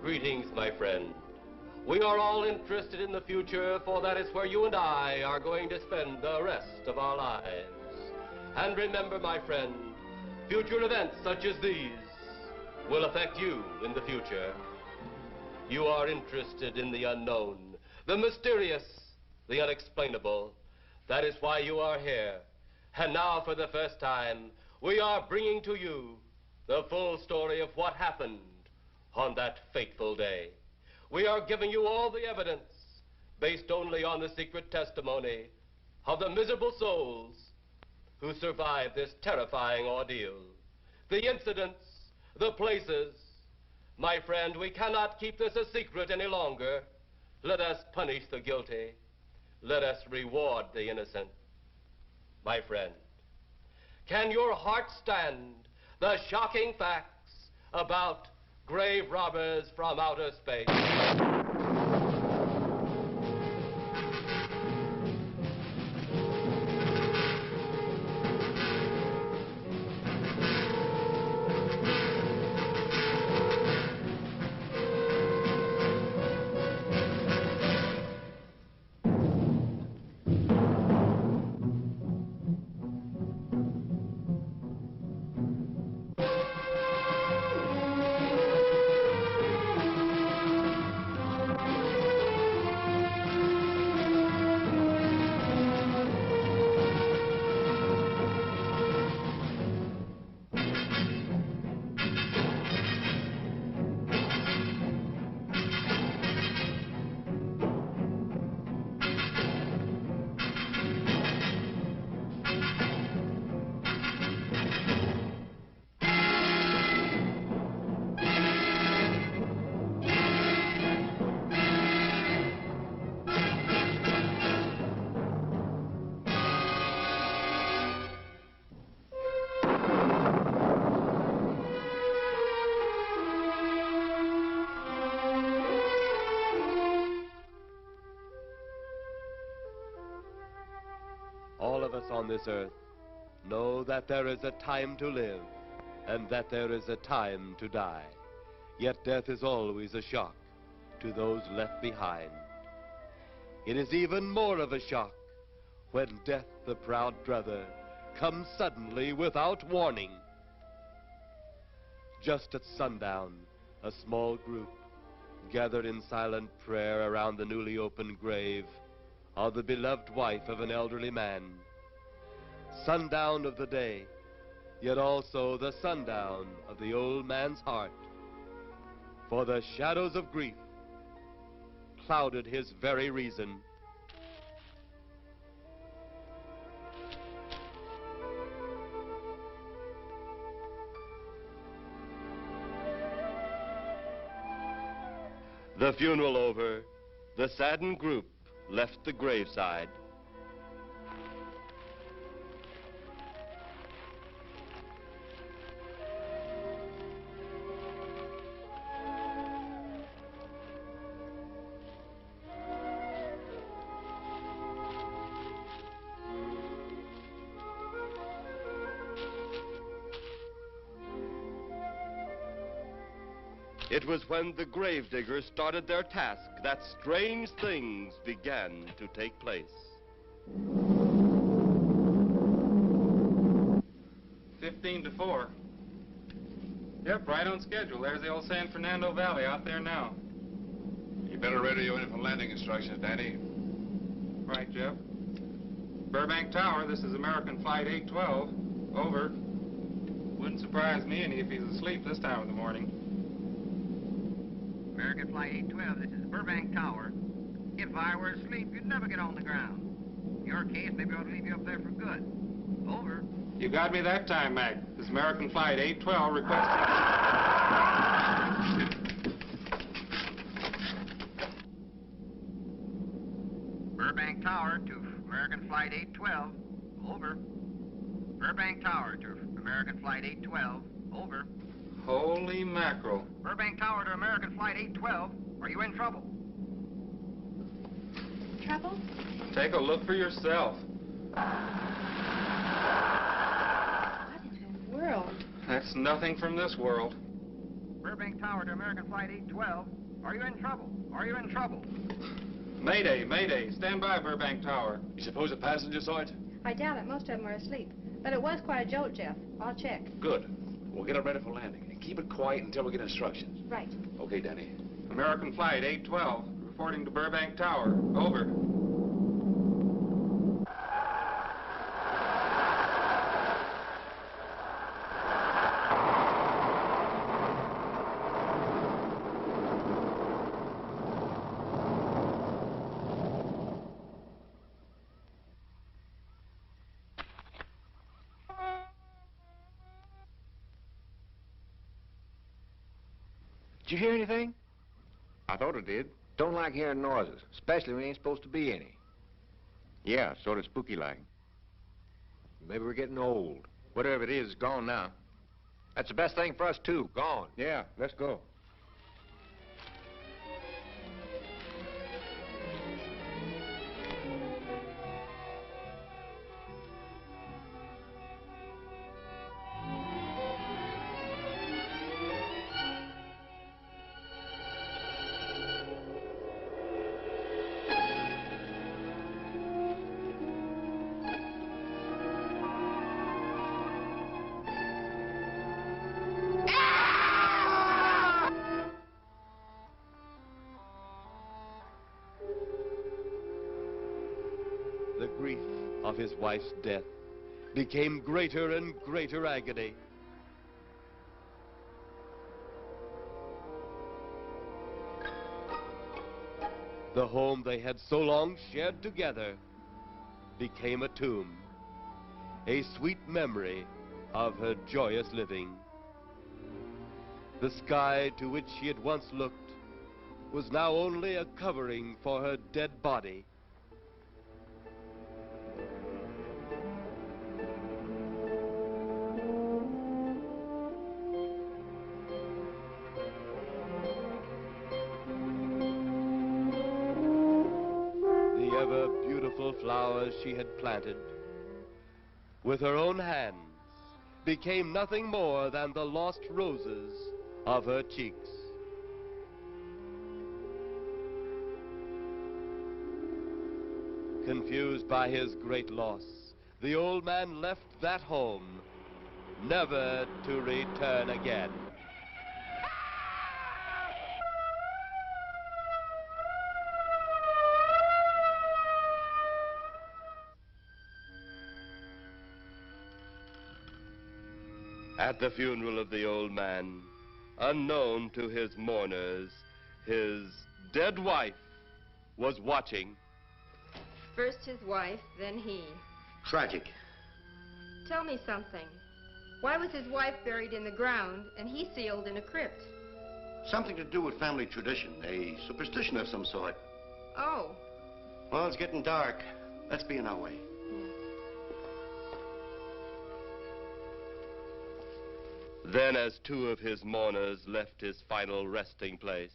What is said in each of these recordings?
Greetings, my friend. We are all interested in the future, for that is where you and I are going to spend the rest of our lives. And remember, my friend, future events such as these will affect you in the future. You are interested in the unknown, the mysterious, the unexplainable. That is why you are here. And now, for the first time, we are bringing to you the full story of what happened on that fateful day. We are giving you all the evidence based only on the secret testimony of the miserable souls who survived this terrifying ordeal. The incidents, the places. My friend, we cannot keep this a secret any longer. Let us punish the guilty. Let us reward the innocent. My friend, can your heart stand the shocking facts about grave robbers from outer space? All of us on this earth know that there is a time to live and that there is a time to die. Yet death is always a shock to those left behind. It is even more of a shock when death, the proud brother, comes suddenly without warning. Just at sundown, a small group gathered in silent prayer around the newly opened grave of the beloved wife of an elderly man. Sundown of the day, yet also the sundown of the old man's heart. For the shadows of grief clouded his very reason. The funeral over, the saddened group left the graveside. It was when the gravediggers started their task that strange things began to take place. 15-4. Yep, right on schedule. There's the old San Fernando Valley out there now. You better radio in for landing instructions, Danny. Right, Jeff. Burbank Tower, this is American Flight 812. Over. Wouldn't surprise me any if he's asleep this time of the morning. American Flight 812, this is Burbank Tower. If I were asleep, you'd never get on the ground. In your case, maybe I ought to leave you up there for good. Over. You got me that time, Mac. This is American Flight 812 requesting... Burbank Tower to American Flight 812. Over. Burbank Tower to American Flight 812. Over. Holy mackerel. Burbank Tower to American Flight 812. Are you in trouble? Trouble? Take a look for yourself. What in the world? That's nothing from this world. Burbank Tower to American Flight 812. Are you in trouble? Are you in trouble? Mayday, mayday. Stand by, Burbank Tower. You suppose a passenger saw it? I doubt it. Most of them are asleep. But it was quite a jolt, Jeff. I'll check. Good. We'll get it ready for landing. And keep it quiet until we get instructions. Right. Okay, Danny. American Flight 812, reporting to Burbank Tower. Over. Did you hear anything? I thought it did. Don't like hearing noises, especially when there ain't supposed to be any. Yeah, sort of spooky like. Maybe we're getting old. Whatever it is, it's gone now. That's the best thing for us, too. Gone. Yeah, let's go. The grief of his wife's death became greater and greater agony. The home they had so long shared together became a tomb, a sweet memory of her joyous living. The sky to which she had once looked was now only a covering for her dead body. The ever-beautiful flowers she had planted, with her own hands, became nothing more than the lost roses of her cheeks. Confused by his great loss, the old man left that home, never to return again. At the funeral of the old man, unknown to his mourners, his dead wife was watching. First his wife, then he. Tragic. Tell me something. Why was his wife buried in the ground and he sealed in a crypt? Something to do with family tradition, a superstition of some sort. Oh. Well, it's getting dark. Let's be on our way. Then, as two of his mourners left his final resting place,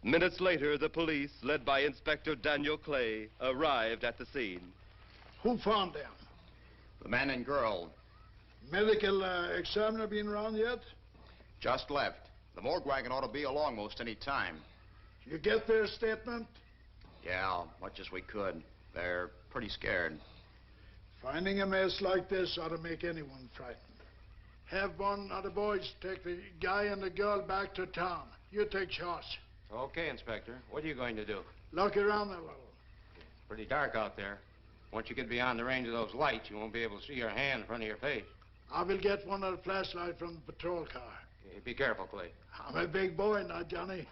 minutes later, the police, led by Inspector Daniel Clay, arrived at the scene. Who found them? The man and girl. Medical examiner been around yet? Just left. The morgue wagon ought to be along most any time. You get their statement? Yeah, much as we could. They're pretty scared. Finding a mess like this ought to make anyone frightened. Have one of the boys take the guy and the girl back to town. You take charge. Okay, Inspector. What are you going to do? Look around a little. Pretty dark out there. Once you get beyond the range of those lights, you won't be able to see your hand in front of your face. I will get one of the flashlight from the patrol car. Okay, be careful, Clay. I'm a big boy now, Johnny.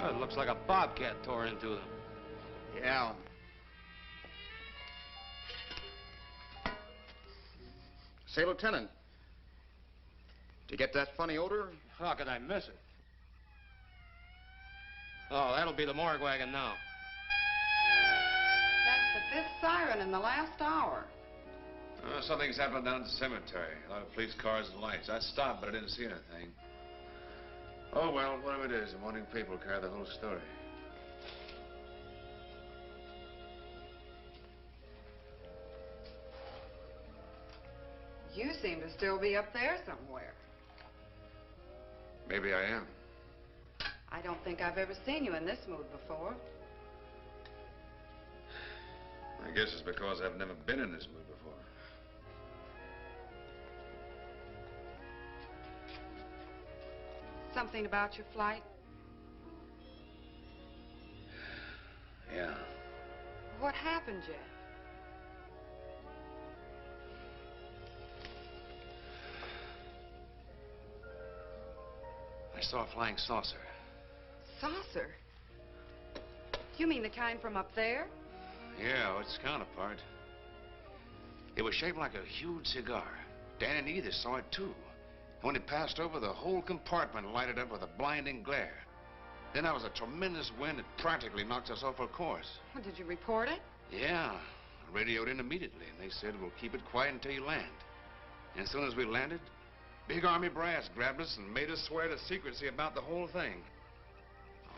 Oh, it looks like a bobcat tore into them. Yeah. Say, Lieutenant, did you get that funny odor? How could I miss it? Oh, that'll be the morgue wagon now. That's the 5th siren in the last hour. Something's happened down at the cemetery. A lot of police cars and lights. I stopped, but I didn't see anything. Oh, well, whatever it is, the morning paper will carry the whole story. You seem to still be up there somewhere. Maybe I am. I don't think I've ever seen you in this mood before. I guess it's because I've never been in this mood before. Something about your flight? Yeah. What happened, Jeff? I saw a flying saucer. Saucer? You mean the kind from up there? Yeah, its counterpart. It was shaped like a huge cigar. Dan and Edith saw it, too. When it passed over, the whole compartment lighted up with a blinding glare. Then there was a tremendous wind that practically knocked us off our course. Well, did you report it? Yeah. I radioed in immediately, and they said, we'll keep it quiet until you land. And as soon as we landed, Big Army brass grabbed us and made us swear to secrecy about the whole thing.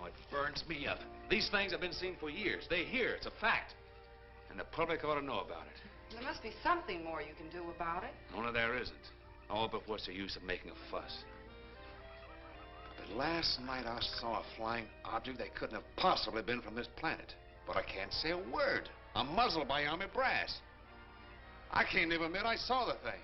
Oh, it burns me up. These things have been seen for years. They're here. It's a fact. And the public ought to know about it. There must be something more you can do about it. Only there isn't. Oh, but what's the use of making a fuss? But last night I saw a flying object that couldn't have possibly been from this planet. But I can't say a word. I'm muzzled by Army brass. I can't even admit I saw the thing.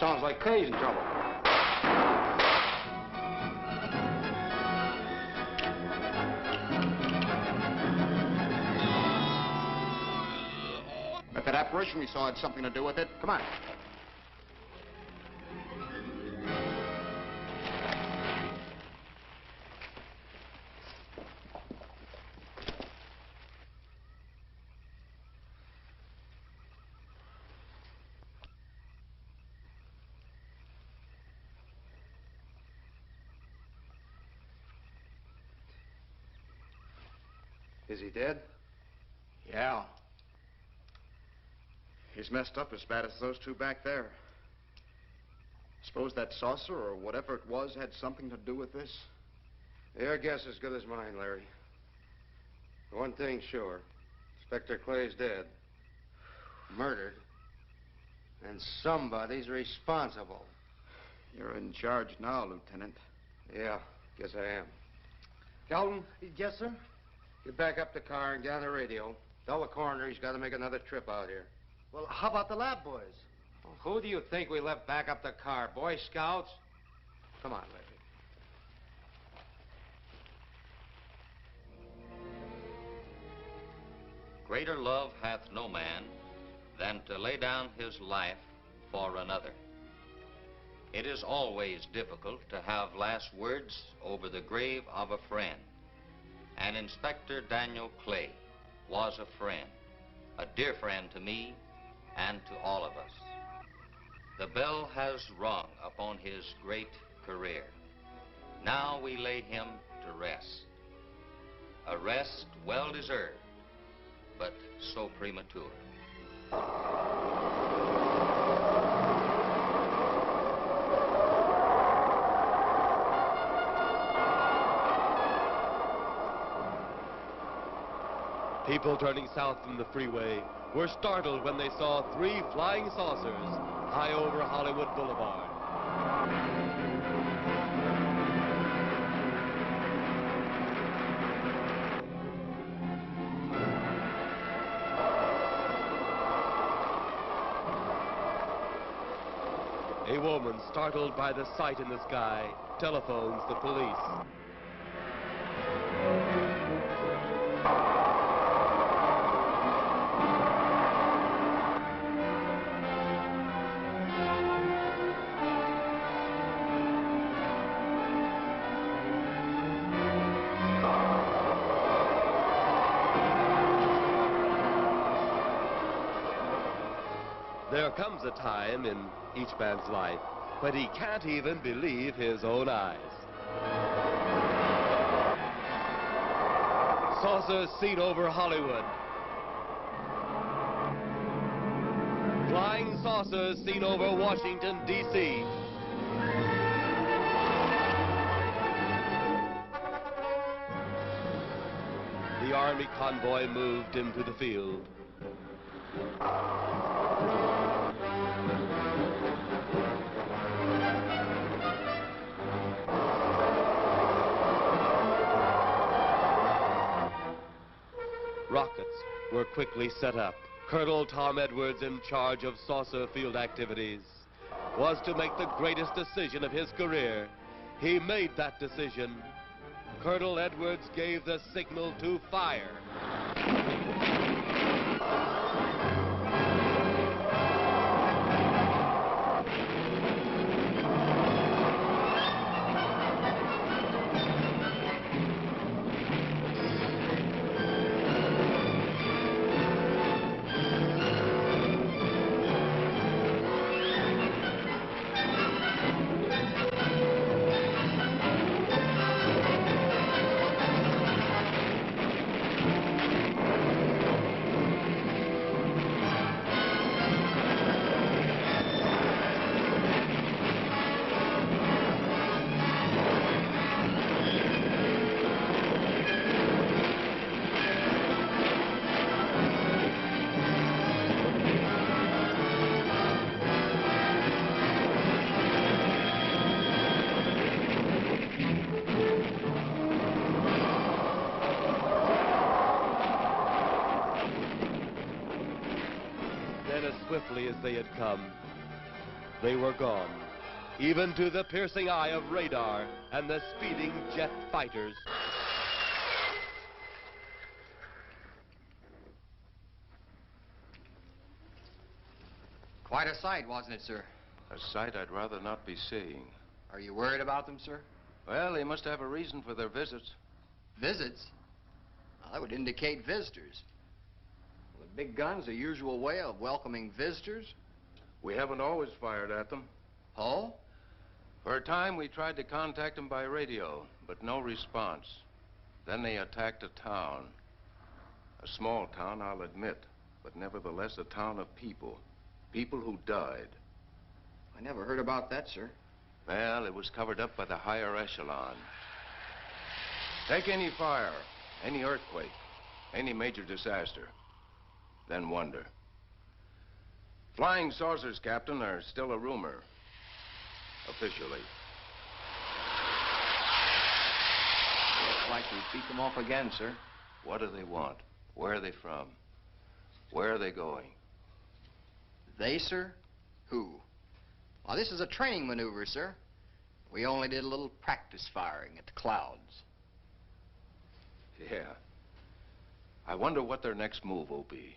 Sounds like Kay's in trouble. If that apparition we saw had something to do with it, come on. Is he dead? Yeah. He's messed up as bad as those two back there. Suppose that saucer or whatever it was had something to do with this? Your guess as good as mine, Larry. One thing's sure. Inspector Clay's dead. Murdered. And somebody's responsible. You're in charge now, Lieutenant. Yeah, guess I am. Calton? Yes, sir? Get back up the car and get on the radio. Tell the coroner he's got to make another trip out here. Well, how about the lab boys? Well, who do you think we left back up the car? Boy Scouts? Come on, Larry. Greater love hath no man than to lay down his life for another. It is always difficult to have last words over the grave of a friend. And Inspector Daniel Clay was a friend, a dear friend to me and to all of us. The bell has rung upon his great career. Now we lay him to rest. A rest well deserved, but so premature. People turning south from the freeway were startled when they saw 3 flying saucers high over Hollywood Boulevard. A woman, startled by the sight in the sky, telephones the police. There comes a time in each man's life when he can't even believe his own eyes. Saucers seen over Hollywood. Flying saucers seen over Washington, D.C. The Army convoy moved into the field. Rockets were quickly set up. Colonel Tom Edwards, in charge of saucer field activities, was to make the greatest decision of his career. He made that decision. Colonel Edwards gave the signal to fire. Swiftly as they had come, they were gone, even to the piercing eye of radar and the speeding jet fighters. Quite a sight, wasn't it, sir? A sight I'd rather not be seeing. Are you worried about them, sir? Well, they must have a reason for their visits. Visits? Well, that would indicate visitors. Well, the big gun's the usual way of welcoming visitors. We haven't always fired at them. Oh? For a time, we tried to contact them by radio, but no response. Then they attacked a town. A small town, I'll admit, but nevertheless a town of people. People who died. I never heard about that, sir. Well, it was covered up by the higher echelon. Take any fire, any earthquake, any major disaster, then wonder. Flying saucers, Captain, are still a rumor. Officially. Looks like we beat them off again, sir. What do they want? Where are they from? Where are they going? They, sir? Who? Well, this is a training maneuver, sir. We only did a little practice firing at the clouds. Yeah. I wonder what their next move will be.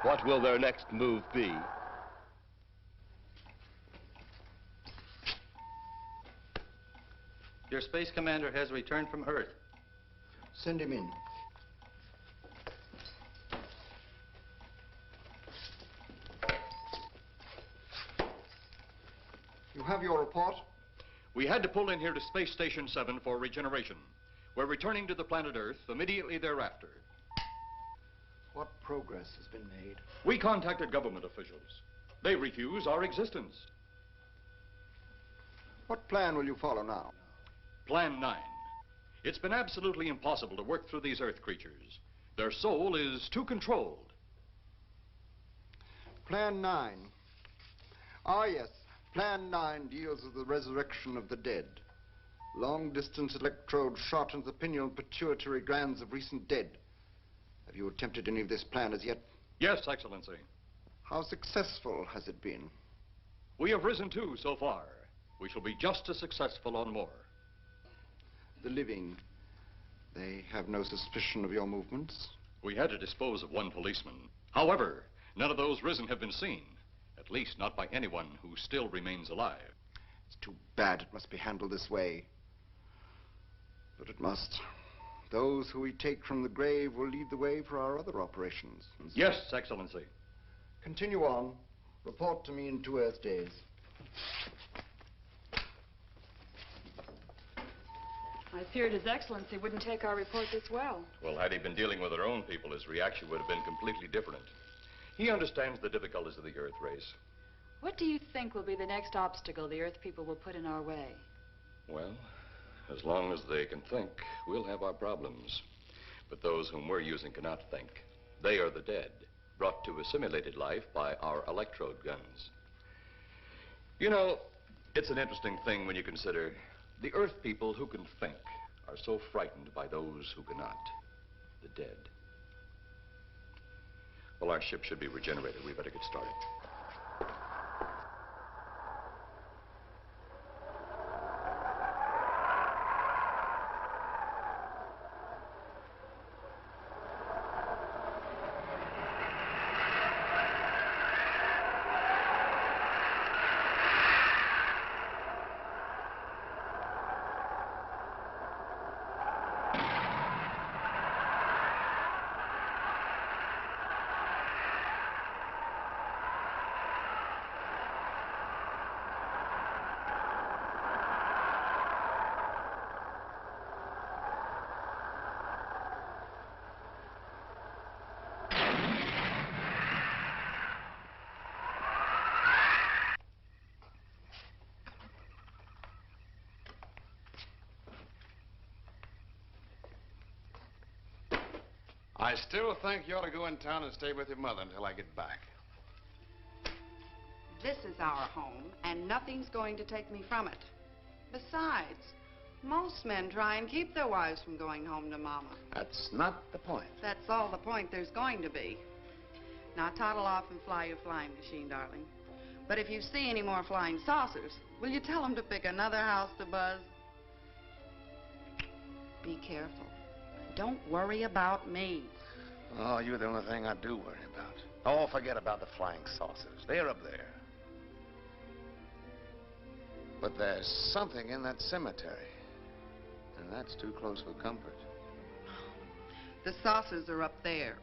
What will their next move be? Your space commander has returned from Earth. Send him in. You have your report? We had to pull in here to Space Station 7 for regeneration. We're returning to the planet Earth immediately thereafter. What progress has been made? We contacted government officials. They refuse our existence. What plan will you follow now? Plan 9. It's been absolutely impossible to work through these Earth creatures. Their soul is too controlled. Plan 9. Ah, yes. Plan 9 deals with the resurrection of the dead. Long-distance electrode shot into the pineal pituitary glands of recent dead. Have you attempted any of this plan as yet? Yes, Excellency. How successful has it been? We have risen too so far. We shall be just as successful on more. The living, they have no suspicion of your movements? We had to dispose of one policeman. However, none of those risen have been seen. At least not by anyone who still remains alive. It's too bad it must be handled this way. But it must. Those who we take from the grave will lead the way for our other operations. Yes, Excellency. Continue on. Report to me in 2 Earth days. I feared His Excellency wouldn't take our report this well. Well, had he been dealing with our own people, his reaction would have been completely different. He understands the difficulties of the Earth race. What do you think will be the next obstacle the Earth people will put in our way? Well, as long as they can think, we'll have our problems. But those whom we're using cannot think. They are the dead, brought to a simulated life by our electrode guns. You know, it's an interesting thing when you consider the Earth people who can think are so frightened by those who cannot, the dead. Well, our ship should be regenerated. We better get started. I still think you ought to go in town and stay with your mother until I get back. This is our home, and nothing's going to take me from it. Besides, most men try and keep their wives from going home to Mama. That's not the point. That's all the point there's going to be. Now toddle off and fly your flying machine, darling. But if you see any more flying saucers, will you tell them to pick another house to buzz? Be careful. Don't worry about me. Oh, you're the only thing I do worry about. Oh, forget about the flying saucers. They're up there. But there's something in that cemetery. And that's too close for comfort. The saucers are up there,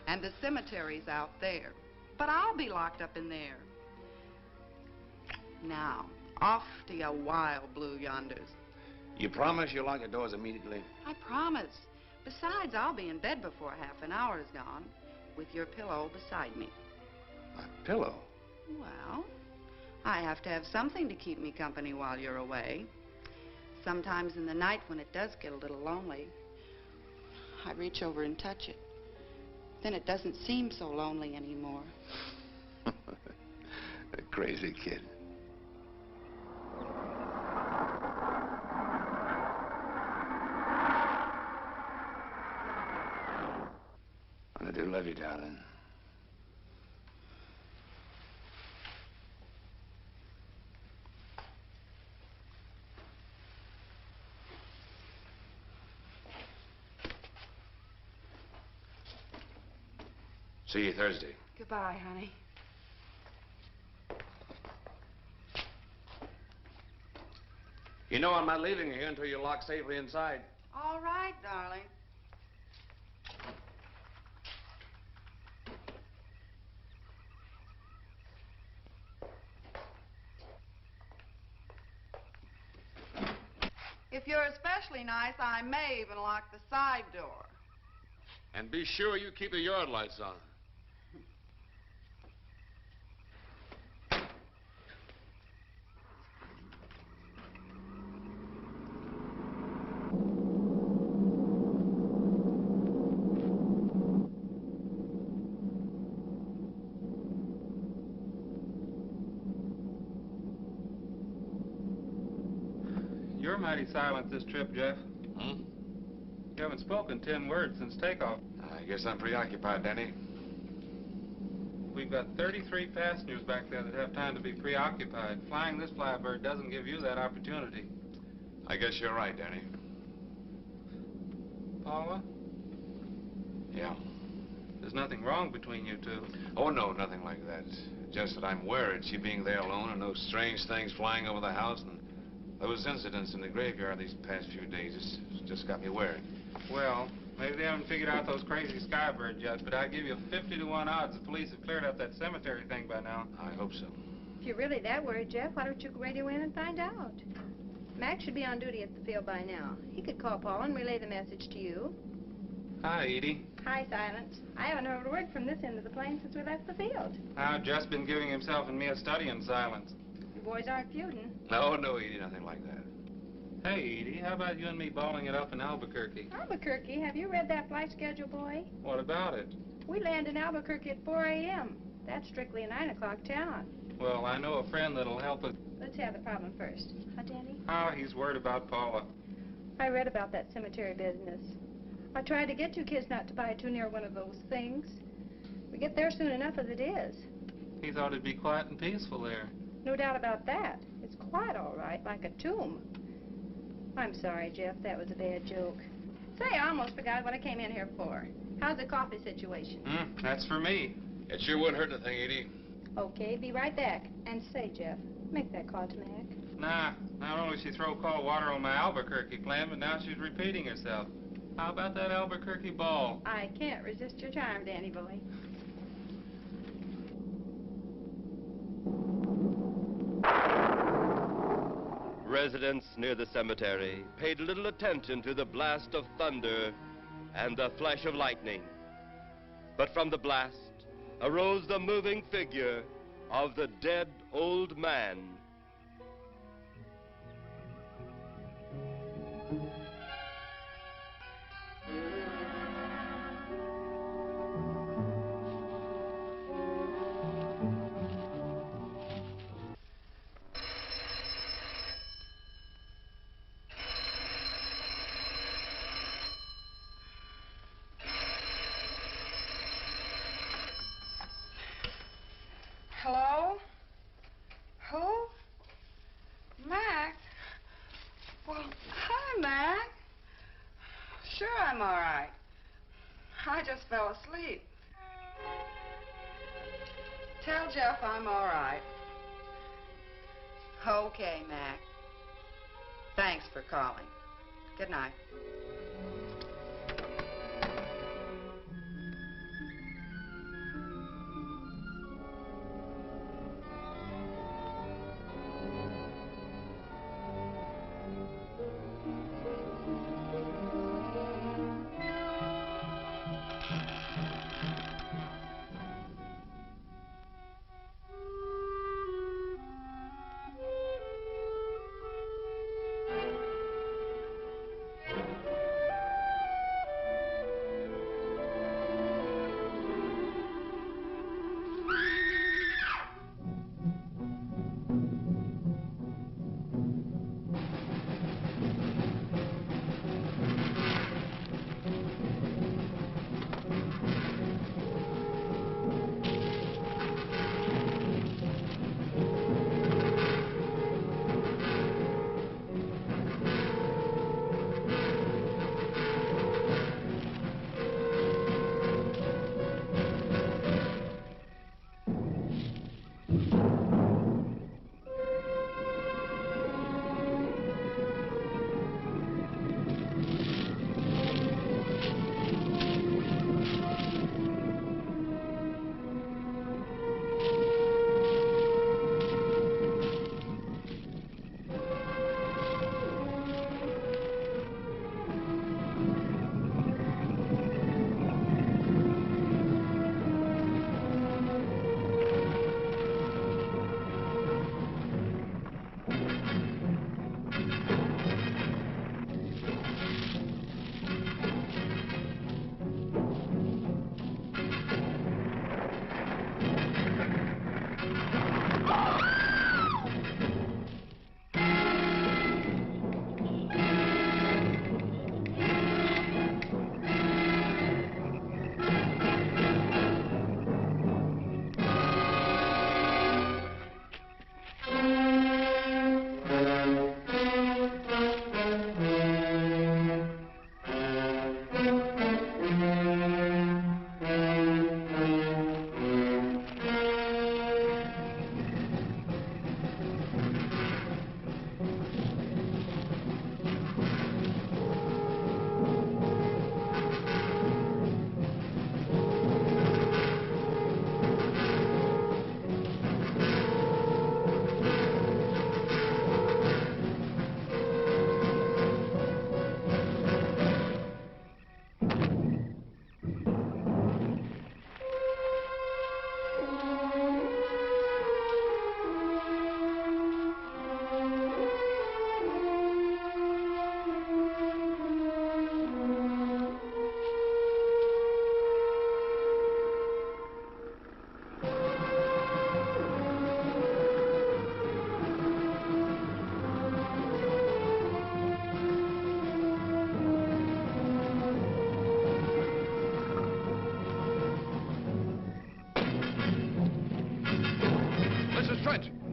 and the cemetery's out there. But I'll be locked up in there. Now, off to your wild blue yonders. You promise you'll lock your doors immediately? I promise. Besides, I'll be in bed before half an hour is gone, with your pillow beside me. My pillow? Well, I have to have something to keep me company while you're away. Sometimes in the night when it does get a little lonely, I reach over and touch it. Then it doesn't seem so lonely anymore. A crazy kid. I do love you, darling. See you Thursday. Goodbye, honey. You know I'm not leaving here until you're locked safely inside. All right, darling. If you're especially nice, I may even lock the side door. And be sure you keep the yard lights on. You're mighty silent this trip, Jeff. Hmm? You haven't spoken 10 words since takeoff. I guess I'm preoccupied, Danny. We've got 33 passengers back there that have time to be preoccupied. Flying this flybird doesn't give you that opportunity. I guess you're right, Danny. Paula? Yeah. There's nothing wrong between you two. Oh, no, nothing like that. Just that I'm worried, she being there alone and those strange things flying over the house and those incidents in the graveyard these past few days. It's just got me worried. Well, maybe they haven't figured out those crazy skybirds yet, but I'd give you 50 to 1 odds the police have cleared up that cemetery thing by now. I hope so. If you're really that worried, Jeff, why don't you radio in and find out? Mac should be on duty at the field by now. He could call Paul and relay the message to you. Hi, Edie. Hi, Silence. I haven't heard a word from this end of the plane since we left the field. I've just been giving himself and me a study in silence. You boys aren't feuding. No, Edie, nothing like that. Hey, Edie, how about you and me balling it up in Albuquerque? Albuquerque? Have you read that flight schedule, boy? What about it? We land in Albuquerque at 4 a.m. That's strictly a 9 o'clock town. Well, I know a friend that'll help us. Let's have the problem first. Huh, Danny? Oh, he's worried about Paula. I read about that cemetery business. I tried to get you kids not to buy too near one of those things. We get there soon enough as it is. He thought it'd be quiet and peaceful there. No doubt about that. It's quiet, all right, like a tomb. I'm sorry, Jeff. That was a bad joke. Say, I almost forgot what I came in here for. How's the coffee situation? That's for me. It sure wouldn't hurt anything, Edie. Okay, be right back. And say, Jeff, make that call to Mac. Nah, not only she throw cold water on my Albuquerque plan, but now she's repeating herself. How about that Albuquerque ball? I can't resist your charm, Danny boy. Residents near the cemetery paid little attention to the blast of thunder and the flash of lightning. But from the blast arose the moving figure of the dead old man. just fell asleep. Tell Jeff I'm all right. Okay, Mac. Thanks for calling. Good night.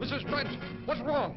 Mrs. Trent, what's wrong?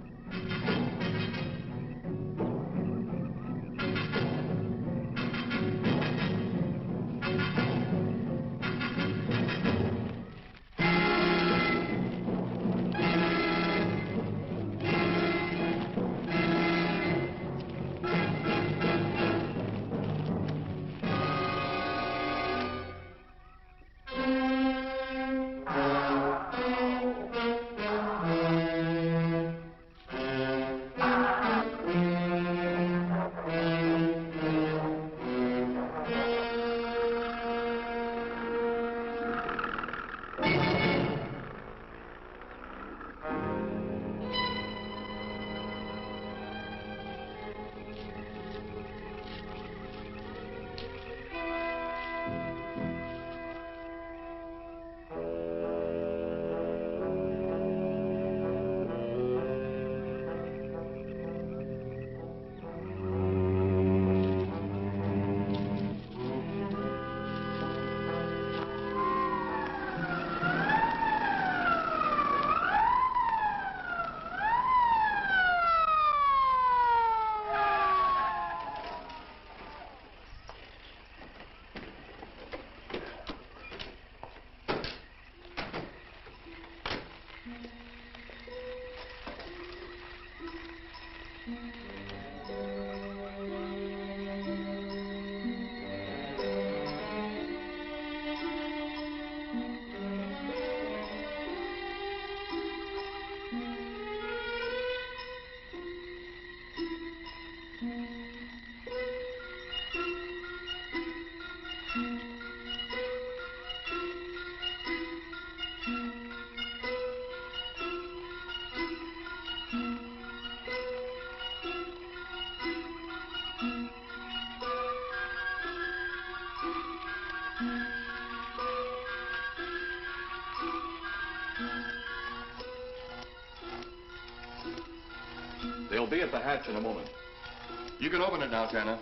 They'll be at the hatch in a moment. You can open it now, Tanner.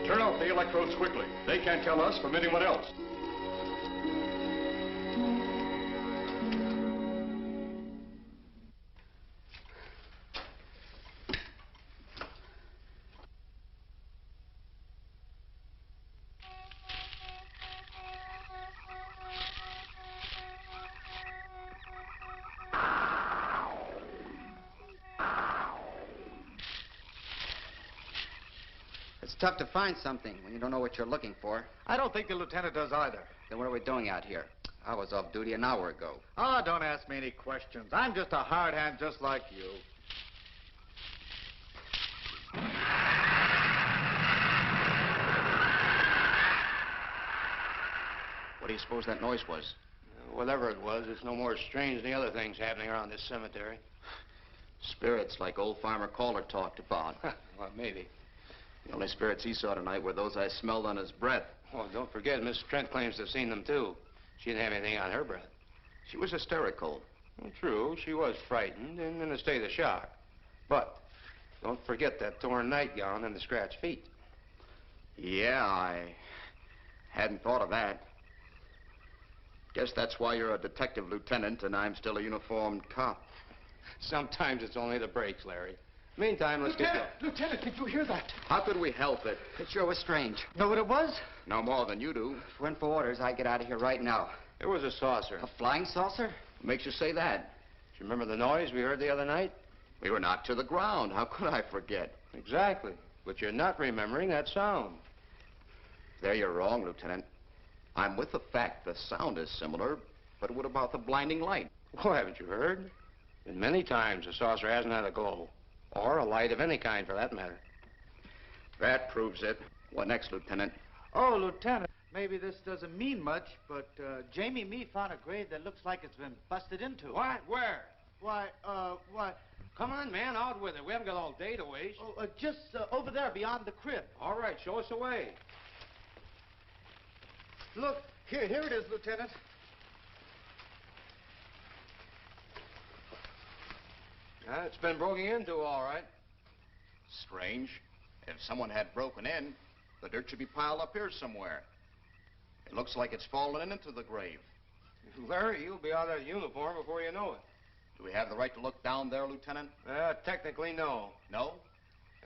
Turn off the electrodes quickly. They can't tell us from anyone else. It's tough to find something when you don't know what you're looking for. I don't think the lieutenant does either. Then what are we doing out here? I was off duty an hour ago. Oh, don't ask me any questions. I'm just a hard hand just like you. What do you suppose that noise was? Whatever it was, it's no more strange than the other things happening around this cemetery. Spirits like old Farmer Calder talked about. Well, maybe. The only spirits he saw tonight were those I smelled on his breath. Oh, don't forget, Miss Trent claims to have seen them, too. She didn't have anything on her breath. She was hysterical. Well, true, she was frightened and in a state of shock. But don't forget that torn nightgown and the scratched feet. Yeah, I hadn't thought of that. Guess that's why you're a detective lieutenant and I'm still a uniformed cop. Sometimes it's only the breaks, Larry. Meantime, let's get going. Lieutenant, did you hear that? How could we help it? It sure was strange. Know what it was? No more than you do. If it went for orders, I'd get out of here right now. It was a saucer. A flying saucer? What makes you say that? Do you remember the noise we heard the other night? We were knocked to the ground. How could I forget? Exactly. But you're not remembering that sound. There you're wrong, Lieutenant. I'm with the fact the sound is similar, but what about the blinding light? Oh, haven't you heard? Been many times the saucer hasn't had a glow. Or a light of any kind, for that matter. That proves it. What next, Lieutenant? Oh, Lieutenant, maybe this doesn't mean much, but Jamie Mee found a grave that looks like it's been busted into. What? Where? Why? Come on, man, out with it. We haven't got all day to waste. Oh, just over there beyond the crib. All right, show us the way. Look, here it is, Lieutenant. It's been broken into, all right. Strange. If someone had broken in, the dirt should be piled up here somewhere. It looks like it's fallen into the grave. Larry, you'll be out of uniform before you know it. Do we have the right to look down there, Lieutenant? Technically, no. No?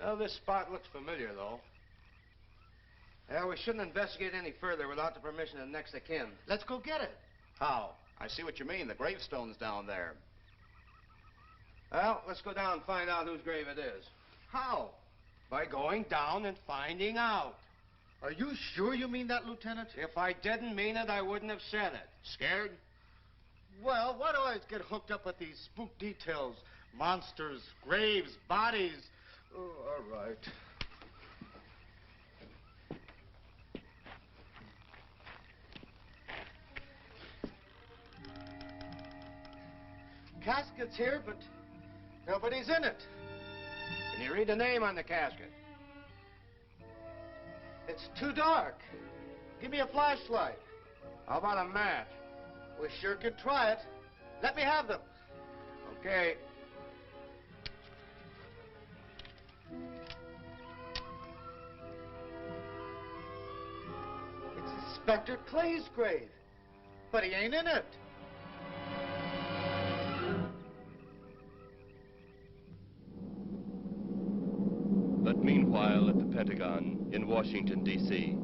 Well, this spot looks familiar, though. We shouldn't investigate any further without the permission of next of kin. Let's go get it. How? I see what you mean. The gravestone's down there. Well, let's go down and find out whose grave it is. How? By going down and finding out. Are you sure you mean that, Lieutenant? If I didn't mean it, I wouldn't have said it. Scared? Well, why do I always get hooked up with these spook details? Monsters, graves, bodies. Oh, all right. Casket's here, but nobody's in it. Can you read the name on the casket? It's too dark. Give me a flashlight. How about a match? We sure could try it. Let me have them. Okay. Inspector Clay's grave. But he ain't in it. But meanwhile, at the Pentagon in Washington, D.C.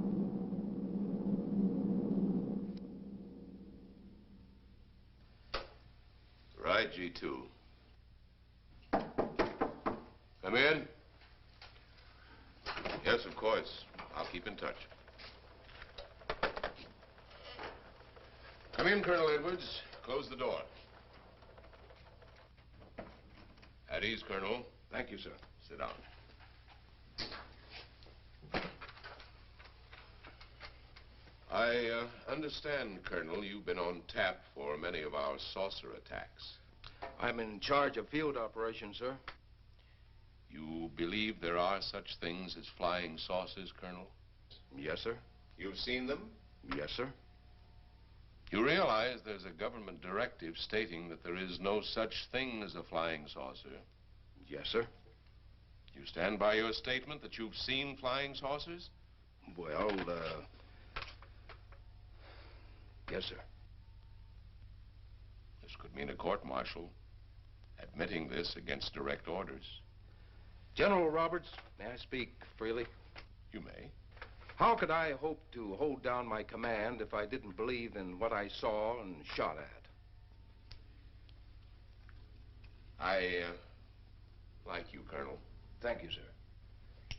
Right, G2. Come in. Yes, of course. I'll keep in touch. Come in, Colonel Edwards. Close the door. At ease, Colonel. Thank you, sir. Sit down. I understand, Colonel, you've been on tap for many of our saucer attacks. I'm in charge of field operations, sir. You believe there are such things as flying saucers, Colonel? Yes, sir. You've seen them? Yes, sir. You realize there's a government directive stating that there is no such thing as a flying saucer? Yes, sir. You stand by your statement that you've seen flying saucers? Well, yes, sir. This could mean a court-martial, admitting this against direct orders. General Roberts, may I speak freely? You may. How could I hope to hold down my command if I didn't believe in what I saw and shot at? I like you, Colonel. Thank you, sir.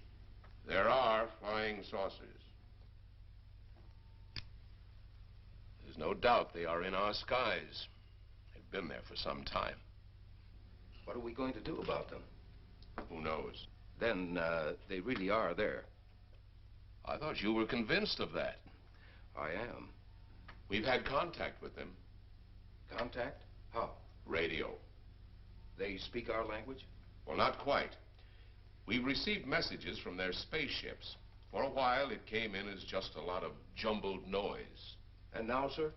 There are flying saucers. There's no doubt they are in our skies. They've been there for some time. What are we going to do about them? Who knows? Then, they really are there. I thought you were convinced of that. I am. We've had contact with them. Contact? How? Radio. They speak our language? Well, not quite. We've received messages from their spaceships. For a while, it came in as just a lot of jumbled noise. And now, sir?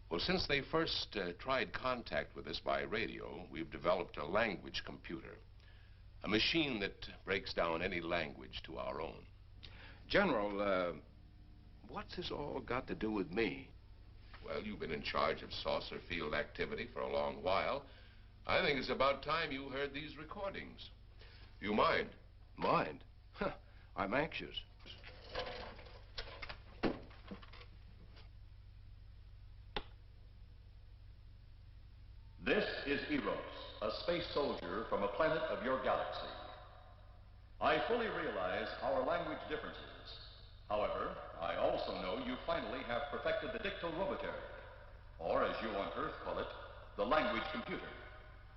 Well, since they first tried contact with us by radio, we've developed a language computer. A machine that breaks down any language to our own. General, what's this all got to do with me? Well, you've been in charge of saucer field activity for a long while. I think it's about time you heard these recordings. Do you mind? Mind? Huh, I'm anxious. This is Eros, a space soldier from a planet of your galaxy. I fully realize our language differences. However, I also know you finally have perfected the dictorobotery, or as you on Earth call it, the language computer.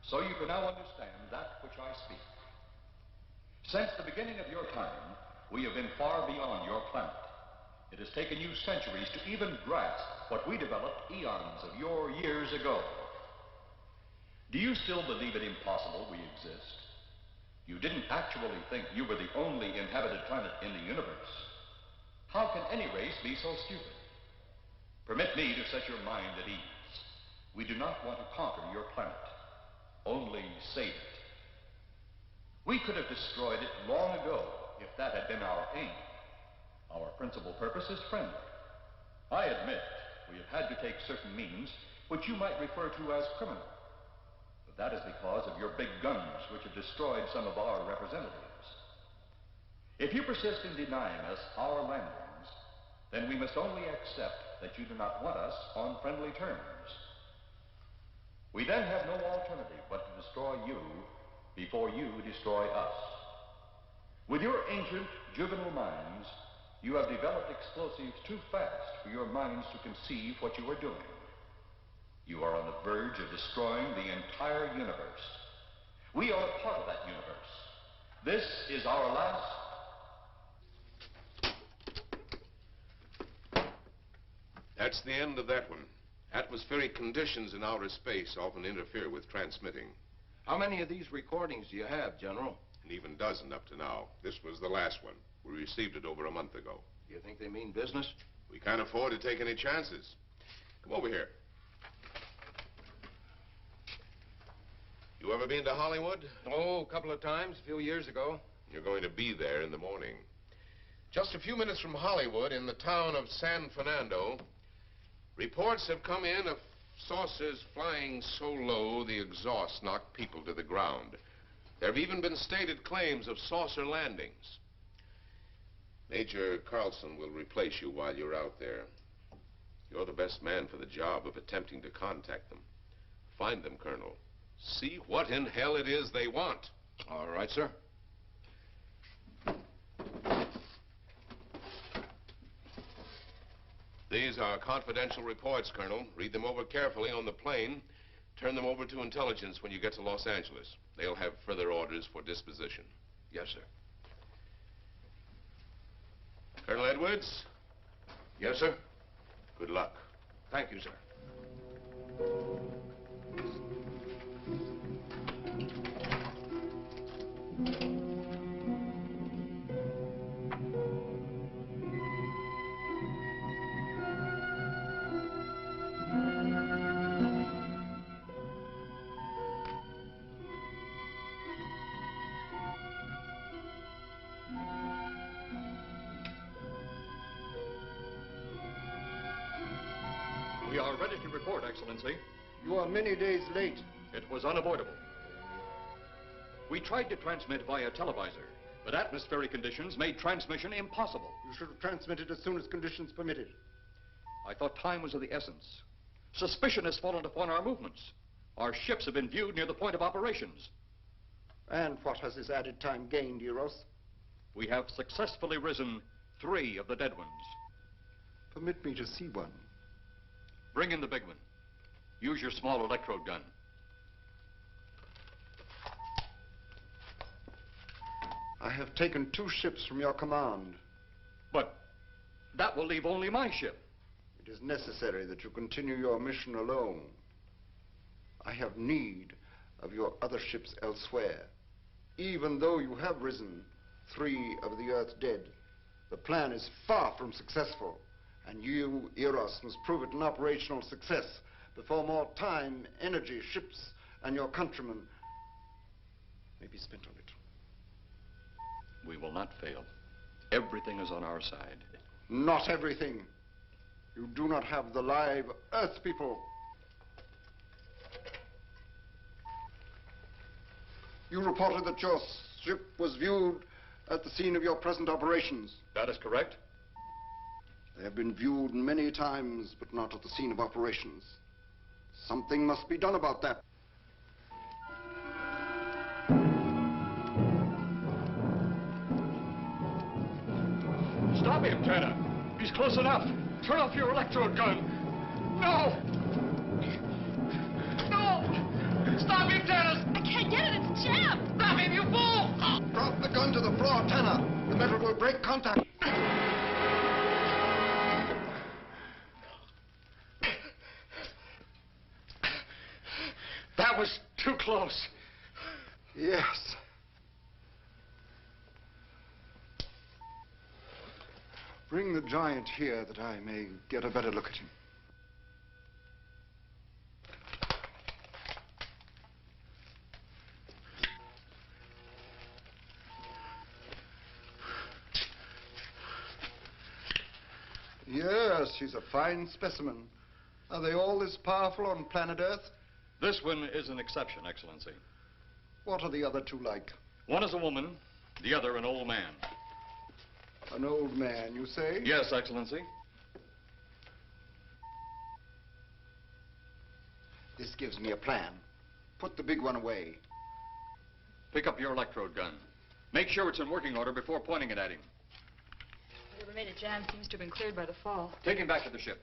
So you can now understand that which I speak. Since the beginning of your time, we have been far beyond your planet. It has taken you centuries to even grasp what we developed eons of your years ago. Do you still believe it impossible we exist? You didn't actually think you were the only inhabited planet in the universe. How can any race be so stupid? Permit me to set your mind at ease. We do not want to conquer your planet, only save it. We could have destroyed it long ago if that had been our aim. Our principal purpose is friendly. I admit we have had to take certain means which you might refer to as criminal. But that is because of your big guns which have destroyed some of our representatives. If you persist in denying us our landings, then we must only accept that you do not want us on friendly terms. We then have no alternative but to destroy you before you destroy us. With your ancient, juvenile minds, you have developed explosives too fast for your minds to conceive what you are doing. You are on the verge of destroying the entire universe. We are a part of that universe. This is our last... That's the end of that one. Atmospheric conditions in outer space often interfere with transmitting. How many of these recordings do you have, General? An even dozen up to now. This was the last one. We received it over a month ago. Do you think they mean business? We can't afford to take any chances. Come over here. You ever been to Hollywood? Oh, a couple of times, a few years ago. You're going to be there in the morning. Just a few minutes from Hollywood, in the town of San Fernando, reports have come in of saucers flying so low the exhaust knocked people to the ground. There have even been stated claims of saucer landings. Major Carlson will replace you while you're out there. You're the best man for the job of attempting to contact them. Find them, Colonel. See what in hell it is they want. All right, sir. These are confidential reports, Colonel. Read them over carefully on the plane. Turn them over to intelligence when you get to Los Angeles. They'll have further orders for disposition. Yes, sir. Colonel Edwards? Yes, sir. Good luck. Thank you, sir. We are ready to report, Excellency. You are many days late. It was unavoidable. We tried to transmit via televisor, but atmospheric conditions made transmission impossible. You should have transmitted as soon as conditions permitted. I thought time was of the essence. Suspicion has fallen upon our movements. Our ships have been viewed near the point of operations. And what has this added time gained, Eros? We have successfully risen 3 of the dead ones. Permit me to see one. Bring in the big one. Use your small electrode gun. I have taken 2 ships from your command. But that will leave only my ship. It is necessary that you continue your mission alone. I have need of your other ships elsewhere. Even though you have risen 3 of the Earth's dead, the plan is far from successful. And you, Eros, must prove it an operational success before more time, energy, ships, and your countrymen may be spent on it. We will not fail. Everything is on our side. Not everything. You do not have the live Earth people. You reported that your ship was viewed at the scene of your present operations. That is correct. They have been viewed many times, but not at the scene of operations. Something must be done about that. Stop him, Turner. He's close enough. Turn off your electrode gun. No! No! Stop him, Turner! I can't get it. It's jammed. Stop him, you fool! Drop the gun to the floor, Tanner. The metal will break contact. That was too close. Yes. Bring the giant here that I may get a better look at him. Yes, he's a fine specimen. Are they all this powerful on planet Earth? This one is an exception, Excellency. What are the other 2 like? One is a woman, the other an old man. An old man, you say? Yes, Excellency. This gives me a plan. Put the big one away. Pick up your electrode gun. Make sure it's in working order before pointing it at him. Whatever made it jam seems to have been cleared by the fall. Take him back to the ship.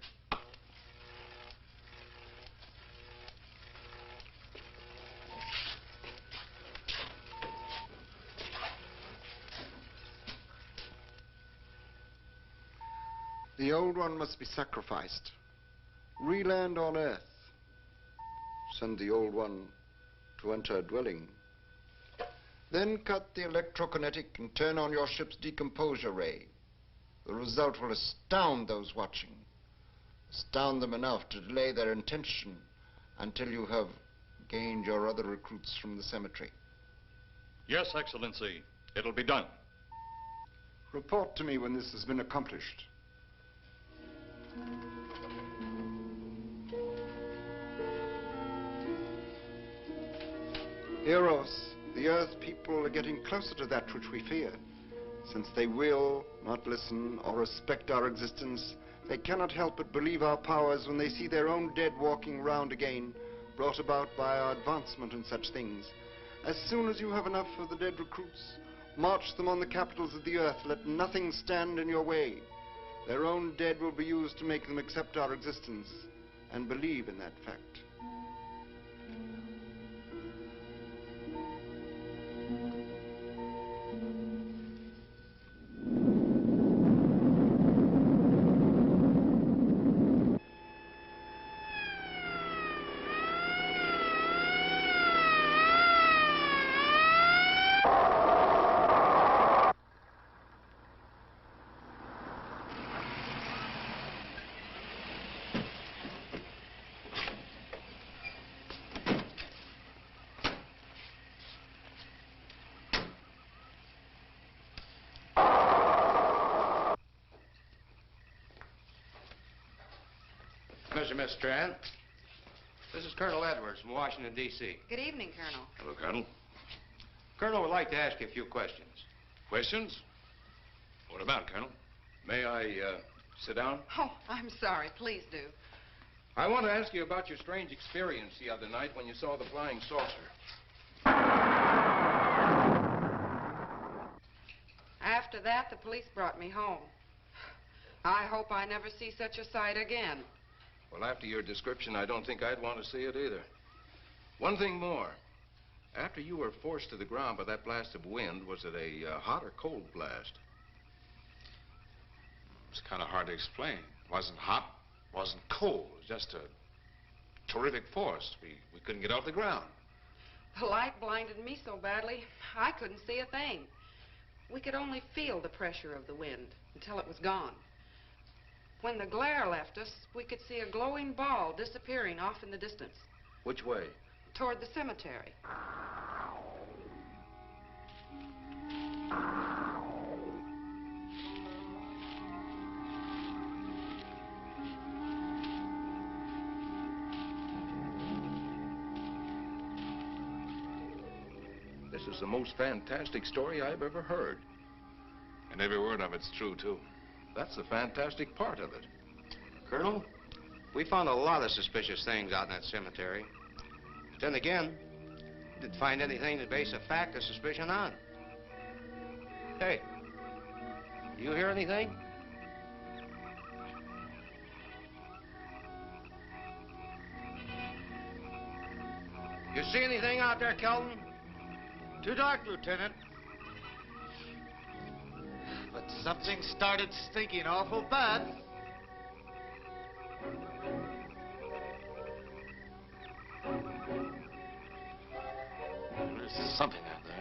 The old one must be sacrificed. Re-land on Earth. Send the old one to enter a dwelling. Then cut the electrokinetic and turn on your ship's decomposure ray. The result will astound those watching. Astound them enough to delay their intention until you have gained your other recruits from the cemetery. Yes, Excellency. It'll be done. Report to me when this has been accomplished. Eros, the Earth people are getting closer to that which we fear. Since they will not listen or respect our existence, they cannot help but believe our powers when they see their own dead walking round again, brought about by our advancement and such things. As soon as you have enough of the dead recruits, march them on the capitals of the earth. Let nothing stand in your way. Their own dead will be used to make them accept our existence and believe in that fact. Mr. Miss Strand. This is Colonel Edwards from Washington, D.C. Good evening, Colonel. Hello, Colonel. Colonel would like to ask you a few questions. Questions? What about, Colonel? May I sit down? Oh, I'm sorry. Please do. I want to ask you about your strange experience the other night when you saw the flying saucer. After that, the police brought me home. I hope I never see such a sight again. Well, after your description, I don't think I'd want to see it either. One thing more. After you were forced to the ground by that blast of wind, was it a hot or cold blast? It's kind of hard to explain. It wasn't hot, wasn't cold. It was just a terrific force. We couldn't get off the ground. The light blinded me so badly, I couldn't see a thing. We could only feel the pressure of the wind until it was gone. When the glare left us, we could see a glowing ball disappearing off in the distance. Which way? Toward the cemetery. This is the most fantastic story I've ever heard. And every word of it's true, too. That's the fantastic part of it. Colonel, we found a lot of suspicious things out in that cemetery. But then again, we didn't find anything to base a fact or suspicion on. Hey, you hear anything? You see anything out there, Kelton? Too dark, Lieutenant. But something started stinking awful bad. There's something out there.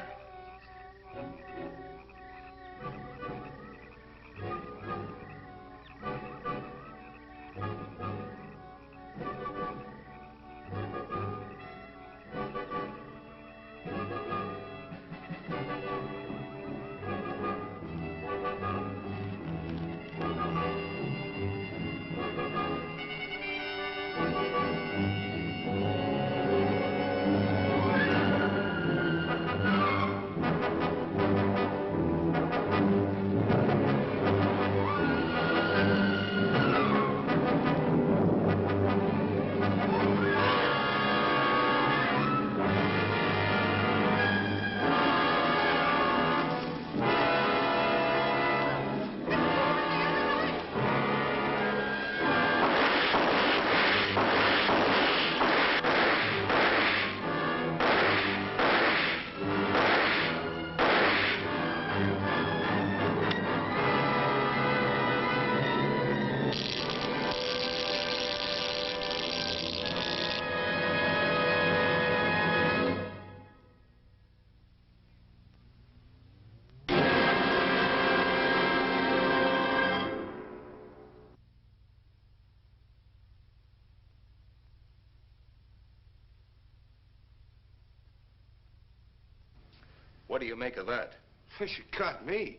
What do you make of that? You caught me.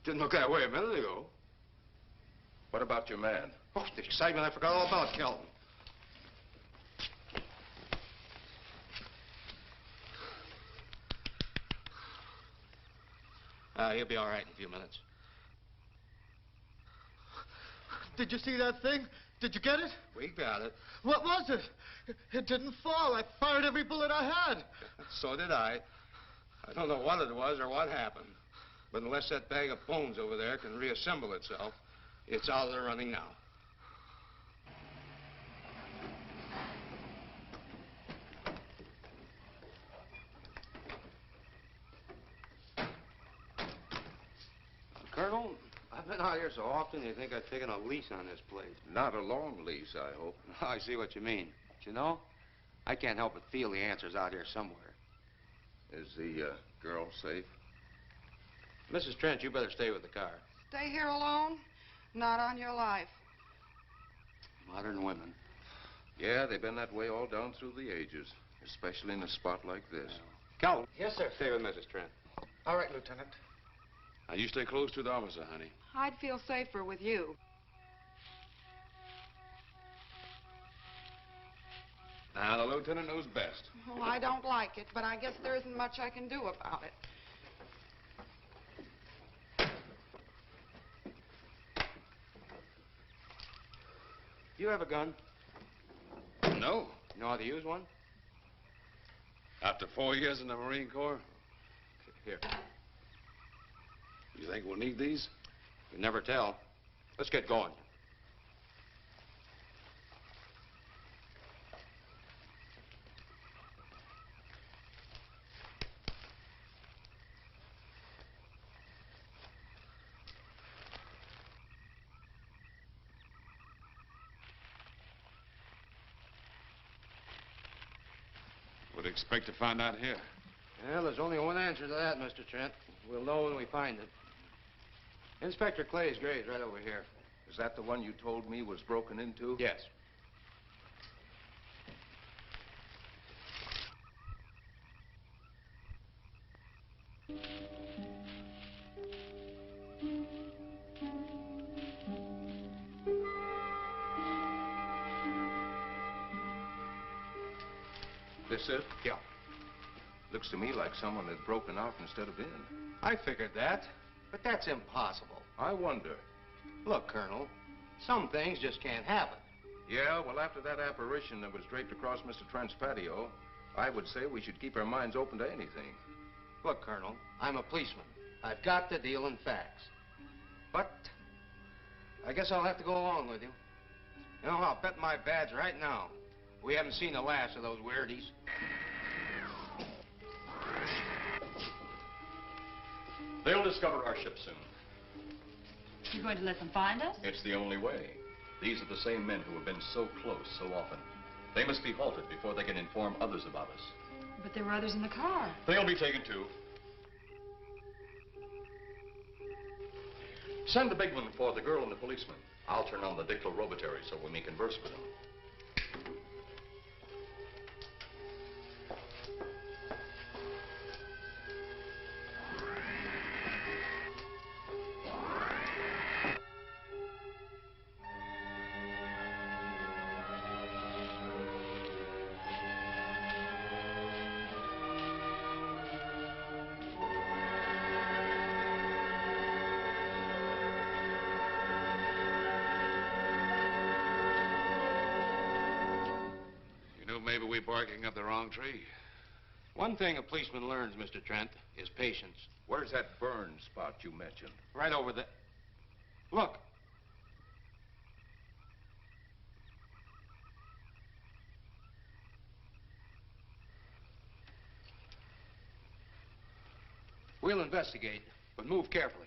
Didn't look that way a minute ago. What about your man? Oh, the excitement, I forgot all about Kelton. He'll be all right in a few minutes. Did you see that thing? Did you get it? We got it. What was it? It didn't fall. I fired every bullet I had. So did I. I don't know what it was or what happened. But unless that bag of bones over there can reassemble itself, it's out of the running now. Colonel, I've been out here so often you think I've taken a lease on this place. Not a long lease, I hope. I see what you mean. But you know, I can't help but feel the answer's out here somewhere. Is the girl safe? Mrs. Trent, you better stay with the car. Stay here alone? Not on your life. Modern women. Yeah, they've been that way all down through the ages, especially in a spot like this. Calvin. Yes, sir. Stay with Mrs. Trent. All right, Lieutenant. Now, you stay close to the officer, honey. I'd feel safer with you. Now, the lieutenant knows best. Well, I don't like it, but I guess there isn't much I can do about it. You have a gun? No. You know how to use one? After 4 years in the Marine Corps? Here. You think we'll need these? You never tell. Let's get going. What do you expect to find out here? Well, there's only one answer to that, Mr. Trent. We'll know when we find it. Inspector Clay's grave's right over here. Is that the one you told me was broken into? Yes. This it? Yeah. Looks to me like someone had broken out instead of in. I figured that, but that's impossible. I wonder. Look, Colonel, some things just can't happen. Yeah, well, after that apparition that was draped across Mr. Trent's patio, I would say we should keep our minds open to anything. Look, Colonel, I'm a policeman. I've got to deal in facts. But I guess I'll have to go along with you. You know, I'll bet my badge right now we haven't seen the last of those weirdies. They'll discover our ship soon. You're going to let them find us? It's the only way. These are the same men who have been so close so often. They must be halted before they can inform others about us. But there were others in the car. They'll be taken too. Send the big one for the girl and the policeman. I'll turn on the dictylrobotary so we may converse with them. Maybe we're barking up the wrong tree. One thing a policeman learns, Mr. Trent, is patience. Where's that burn spot you mentioned? Right over there. Look. We'll investigate, but move carefully.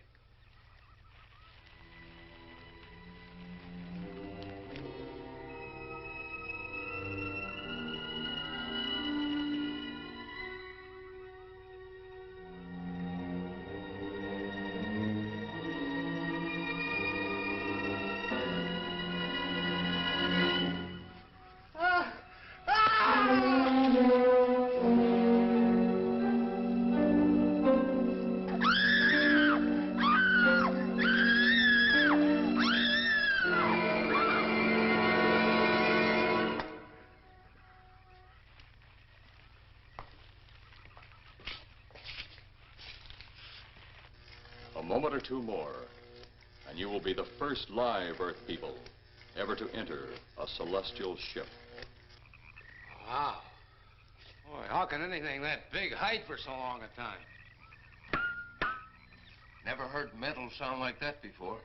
moment or two more, and you will be the first live Earth people ever to enter a celestial ship. Wow. Boy, how can anything that big hide for so long a time? Never heard metal sound like that before.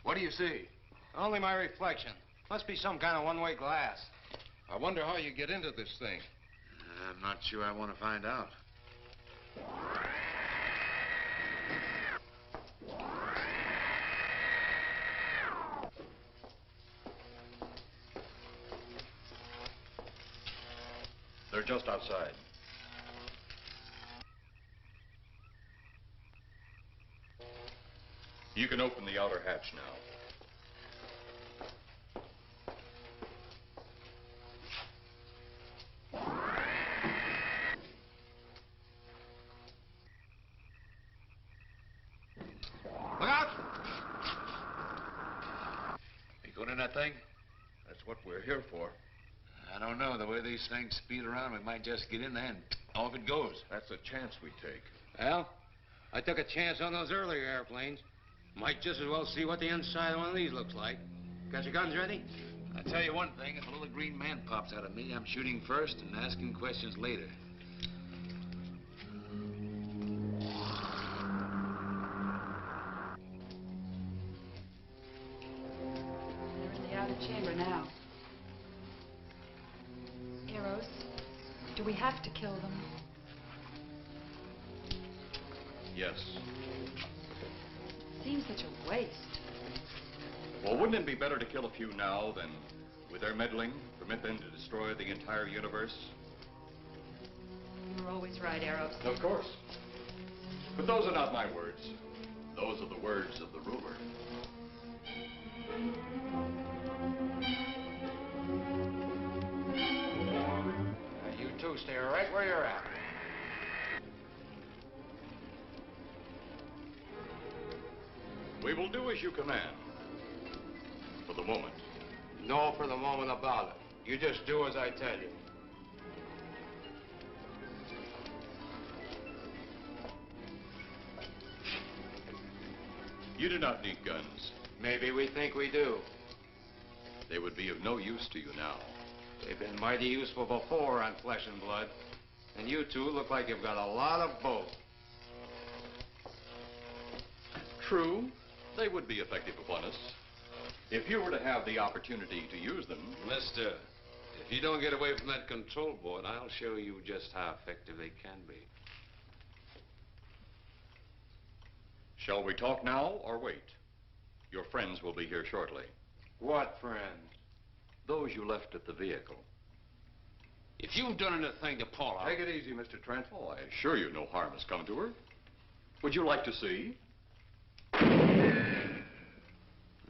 What do you see? Only my reflection. Must be some kind of one-way glass. I wonder how you get into this thing. I'm not sure I want to find out. They're just outside. You can open the outer hatch now. Look out! You going in that thing? That's what we're here for. I don't know. The way these things speed around, we might just get in there and off it goes. That's a chance we take. Well, I took a chance on those earlier airplanes. Might just as well see what the inside of one of these looks like. Got your guns ready? I'll tell you one thing. If a little green man pops out of me, I'm shooting first and asking questions later. They're in the outer chamber now. Eros, do we have to kill them? Yes. Seems such a waste. Well, wouldn't it be better to kill a few now than, with their meddling, permit them to destroy the entire universe? You're always right, Eros. Of course. But those are not my words. Those are the words of the ruler. You two stay right where you're at. We will do as you command. For the moment. No for the moment about it. You just do as I tell you. You do not need guns. Maybe we think we do. They would be of no use to you now. They've been mighty useful before on Flesh and Blood. And you two look like you've got a lot of both. True. They would be effective upon us. If you were to have the opportunity to use them... Mister, if you don't get away from that control board, I'll show you just how effective they can be. Shall we talk now or wait? Your friends will be here shortly. What friend? Those you left at the vehicle. If you've done anything to Paula... Take it easy, Mr. Trent. Oh, I assure you no harm has come to her. Would you like to see?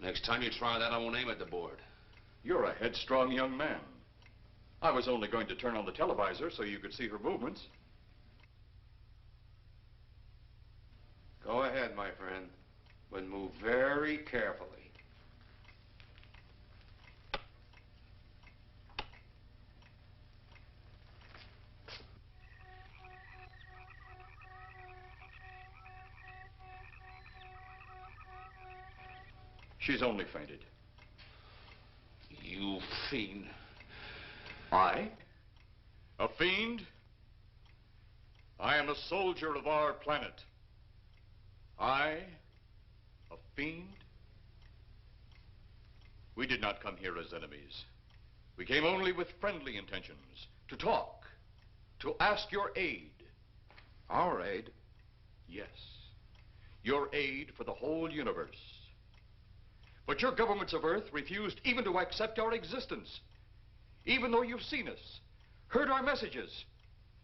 Next time you try that, I won't aim at the board. You're a headstrong young man. I was only going to turn on the televisor so you could see her movements. Go ahead, my friend, but move very carefully. She's only fainted. You fiend. I? A fiend? I am a soldier of our planet. I? A fiend? We did not come here as enemies. We came only with friendly intentions, to talk, to ask your aid. Our aid? Yes, your aid for the whole universe. But your governments of Earth refused even to accept our existence. Even though you've seen us, heard our messages,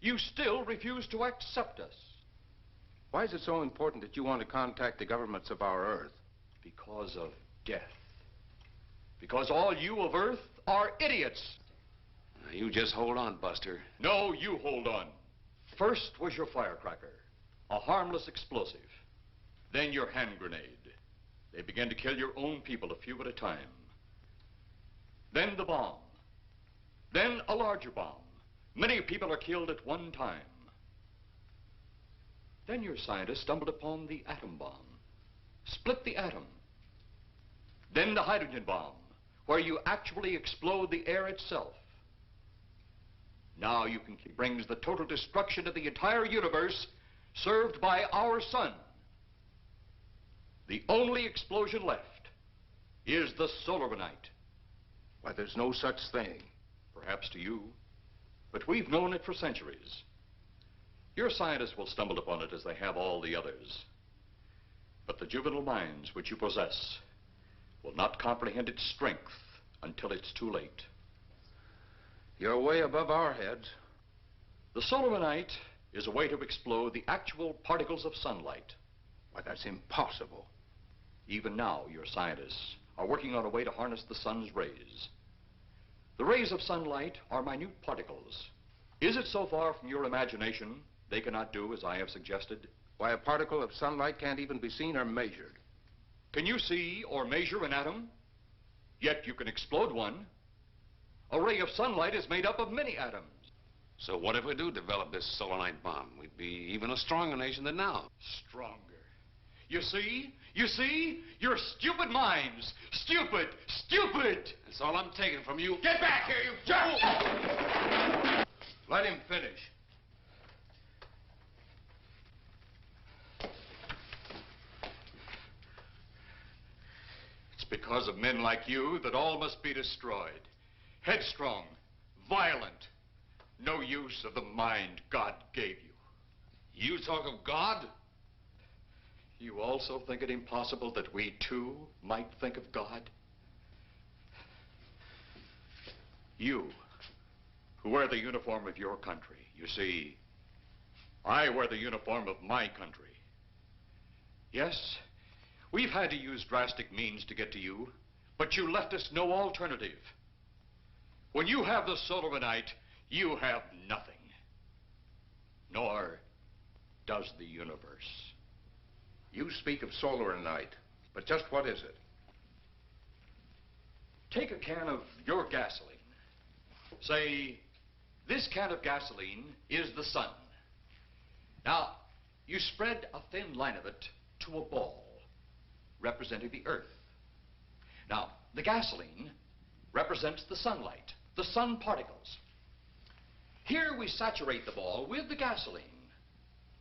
you still refuse to accept us. Why is it so important that you want to contact the governments of our Earth? Because of death. Because all you of Earth are idiots. You just hold on, Buster. No, you hold on. First was your firecracker, a harmless explosive. Then your hand grenade. They began to kill your own people a few at a time. Then the bomb. Then a larger bomb. Many people are killed at one time. Then your scientists stumbled upon the atom bomb. split the atom. Then the hydrogen bomb, where you actually explode the air itself. Now you can brings the total destruction of the entire universe served by our sun. The only explosion left is the solaronite. Why, there's no such thing. Perhaps to you, but we've known it for centuries. Your scientists will stumble upon it as they have all the others. But the juvenile minds which you possess will not comprehend its strength until it's too late. You're way above our heads. The solaronite is a way to explode the actual particles of sunlight. Why, that's impossible. Even now, your scientists are working on a way to harness the sun's rays. The rays of sunlight are minute particles. Is it so far from your imagination they cannot do as I have suggested? Why, a particle of sunlight can't even be seen or measured. Can you see or measure an atom? Yet you can explode one. A ray of sunlight is made up of many atoms. So what if we do develop this solaronite bomb? We'd be even a stronger nation than now. Stronger. You see? You see? Your stupid minds. Stupid! Stupid! That's all I'm taking from you. Get back here, you fool! Let him finish. It's because of men like you that all must be destroyed. Headstrong, violent, no use of the mind God gave you. You talk of God? You also think it impossible that we too might think of God? You, who wear the uniform of your country, you see, I wear the uniform of my country. Yes, we've had to use drastic means to get to you, but you left us no alternative. When you have the solaronite, you have nothing. Nor does the universe. You speak of solaronite, but just what is it? Take a can of your gasoline. Say, this can of gasoline is the sun. Now, you spread a thin line of it to a ball, representing the earth. Now, the gasoline represents the sunlight, the sun particles. Here we saturate the ball with the gasoline,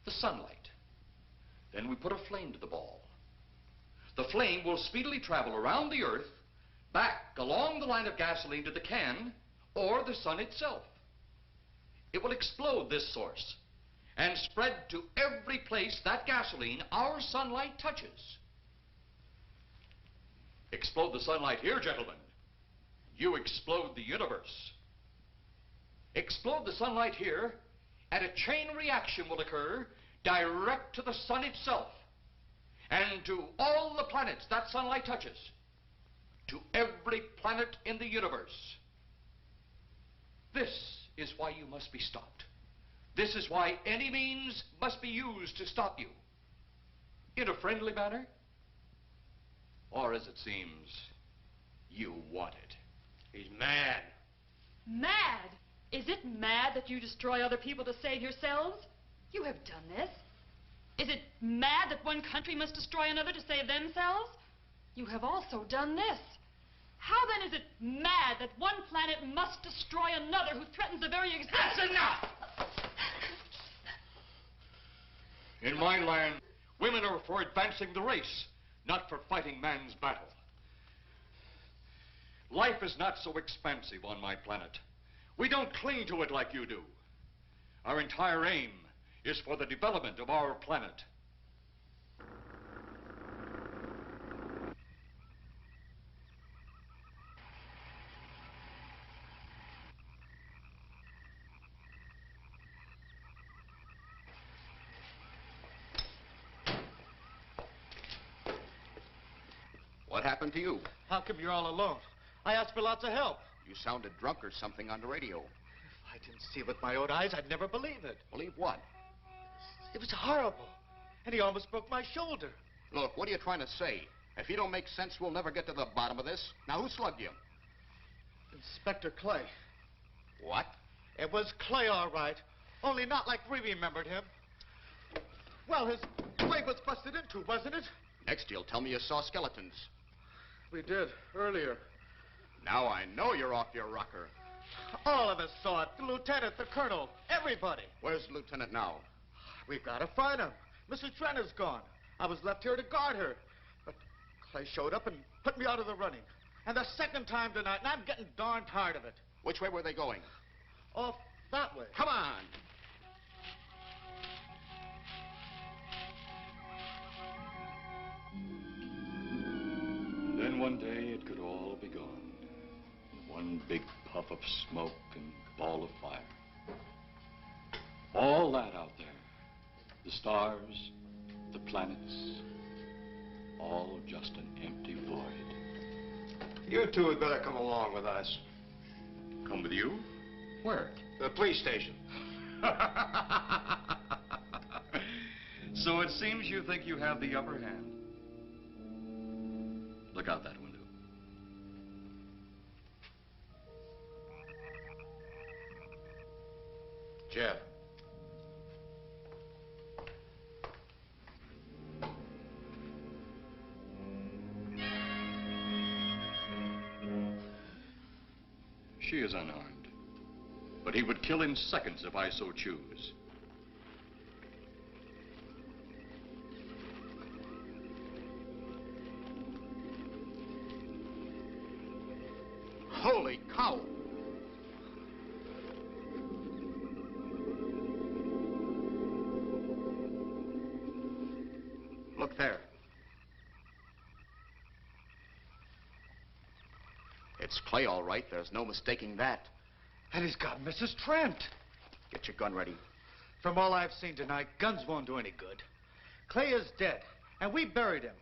the sunlight. Then we put a flame to the ball. The flame will speedily travel around the earth, back along the line of gasoline to the can, or the sun itself. It will explode this source and spread to every place that gasoline, our sunlight, touches. Explode the sunlight here, gentlemen. You explode the universe. Explode the sunlight here, and a chain reaction will occur direct to the sun itself and to all the planets that sunlight touches, to every planet in the universe. This is why you must be stopped. This is why any means must be used to stop you. In a friendly manner, or as it seems, you want it. He's mad. Mad? Is it mad that you destroy other people to save yourselves? You have done this. Is it mad that one country must destroy another to save themselves? You have also done this. How then is it mad that one planet must destroy another who threatens the very existence? That's enough! In my land, women are for advancing the race, not for fighting man's battle. Life is not so expansive on my planet. We don't cling to it like you do. Our entire aim is for the development of our planet. What happened to you? How come you're all alone? I asked for lots of help. You sounded drunk or something on the radio. If I didn't see it with my own eyes, I'd never believe it. Believe what? It was horrible. And he almost broke my shoulder. Look, what are you trying to say? If you don't make sense, we'll never get to the bottom of this. Now, who slugged you? Inspector Clay. What? It was Clay, all right. Only not like we remembered him. Well, his leg was busted into, wasn't it? Next, you'll tell me you saw skeletons. We did, earlier. Now I know you're off your rocker. All of us saw it. The lieutenant, the colonel, everybody. Where's the lieutenant now? We've got to find him. Mrs. Trent is gone. I was left here to guard her. But Clay showed up and put me out of the running. And the second time tonight, and I'm getting darn tired of it. Which way were they going? Off that way. Come on. Then one day it could all be gone. One big puff of smoke and ball of fire. All that out there. The stars, the planets, all just an empty void. You two had better come along with us. Come with you? Where? The police station. So it seems you think you have the upper hand. Look out that window. Jeff. She is unarmed, but he would kill in seconds if I so choose. Holy cow! Look there. It's Clay, all right. There's no mistaking that. And he's got Mrs. Trent. Get your gun ready. From all I've seen tonight, guns won't do any good. Clay is dead, and we buried him.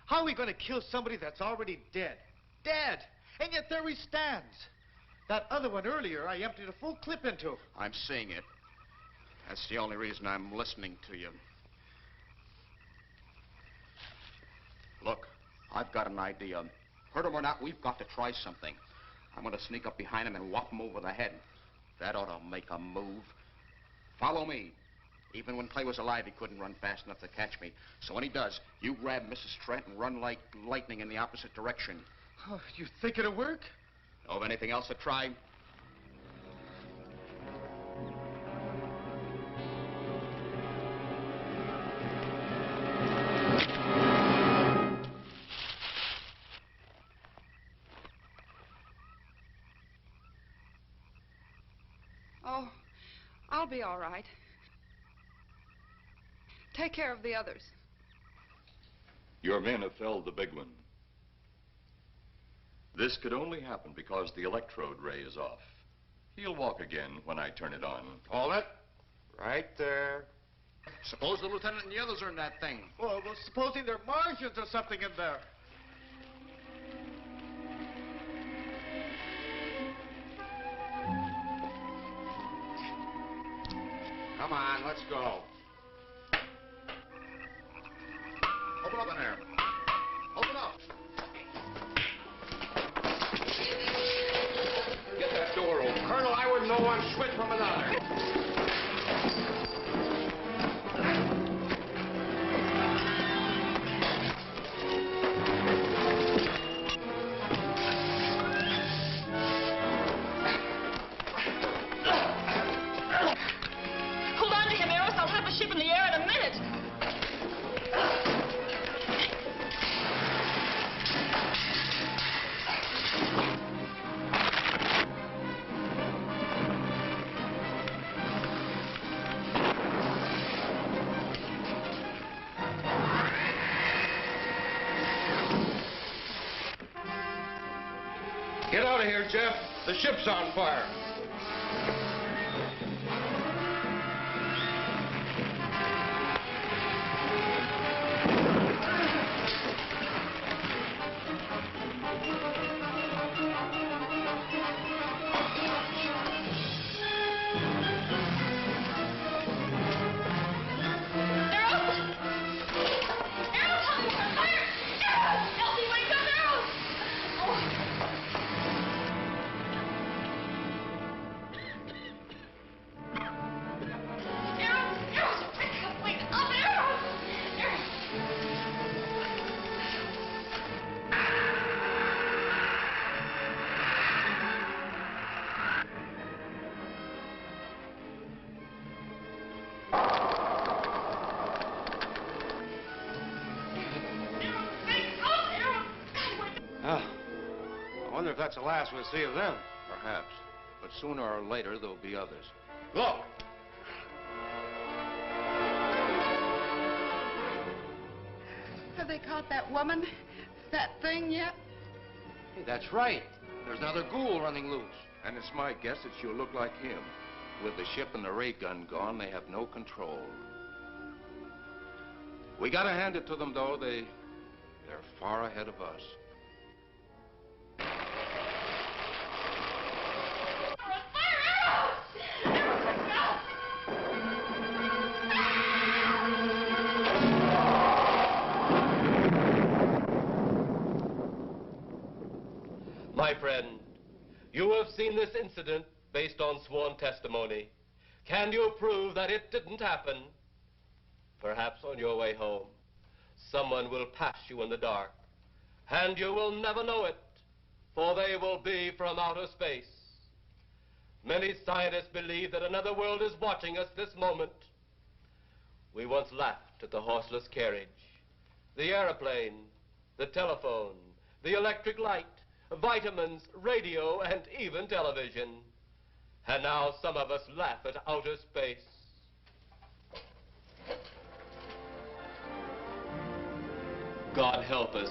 How are we going to kill somebody that's already dead? Dead! And yet there he stands. That other one earlier, I emptied a full clip into. I'm seeing it. That's the only reason I'm listening to you. Look, I've got an idea. Hurt him or not, we've got to try something. I'm going to sneak up behind him and whop him over the head. That ought to make a move. Follow me. Even when Clay was alive, he couldn't run fast enough to catch me. So when he does, you grab Mrs. Trent and run like lightning in the opposite direction. Oh, you think it'll work? Know of anything else to try? Oh, I'll be all right. Take care of the others. Your men have felled the big one. This could only happen because the electrode ray is off. He'll walk again when I turn it on. Hold it. Right there. Suppose the lieutenant and the others are in that thing. Well, supposing there are Martians or something in there. Come on, let's go. Open up in there. Open up. Get that door open. Colonel, I wouldn't know one switch from another. Hold on to him, Eros. I'll have the ship in the air in a minute. Get out of here, Jeff. The ship's on fire. I wonder if that's the last we'll see of them. Perhaps. But sooner or later, there'll be others. Look! Have they caught that woman? That thing yet? Hey, that's right. There's another ghoul running loose. And it's my guess that she'll look like him. With the ship and the ray gun gone, they have no control. We gotta hand it to them, though. They're far ahead of us. My friend, you have seen this incident based on sworn testimony. Can you prove that it didn't happen? Perhaps on your way home, someone will pass you in the dark, and you will never know it, for they will be from outer space. Many scientists believe that another world is watching us this moment. We once laughed at the horseless carriage, the airplane, the telephone, the electric light, vitamins, radio, and even television. And now some of us laugh at outer space. God help us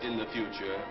in the future.